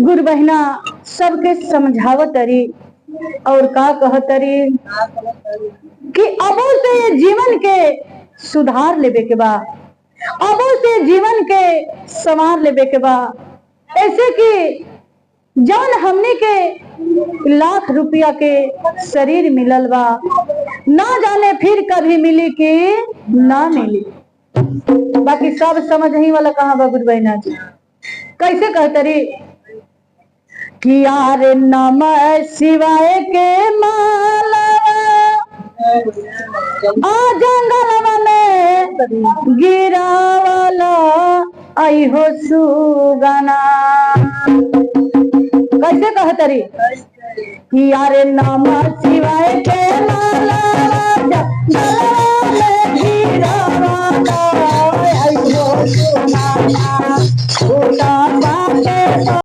गुरु बहना सबके समझावत तरी और का कहतरी कि अबो से जीवन के सुधार लेबे के बा, अबो से जीवन के संवार लेबे के बा। ऐसे कि जौन हमने के लाख रुपया के शरीर मिलल बा, ना जाने फिर कभी मिली कि ना मिली। बाकी सब समझ ही वाला कहाँ बा गुरु बहना जी। कैसे कहतरी कि यार नमः शिवाय के माला आ जंगलवा में गिरावाला आई हो सुगना। कैसे कहतरी कि यार नमः शिवाय के माला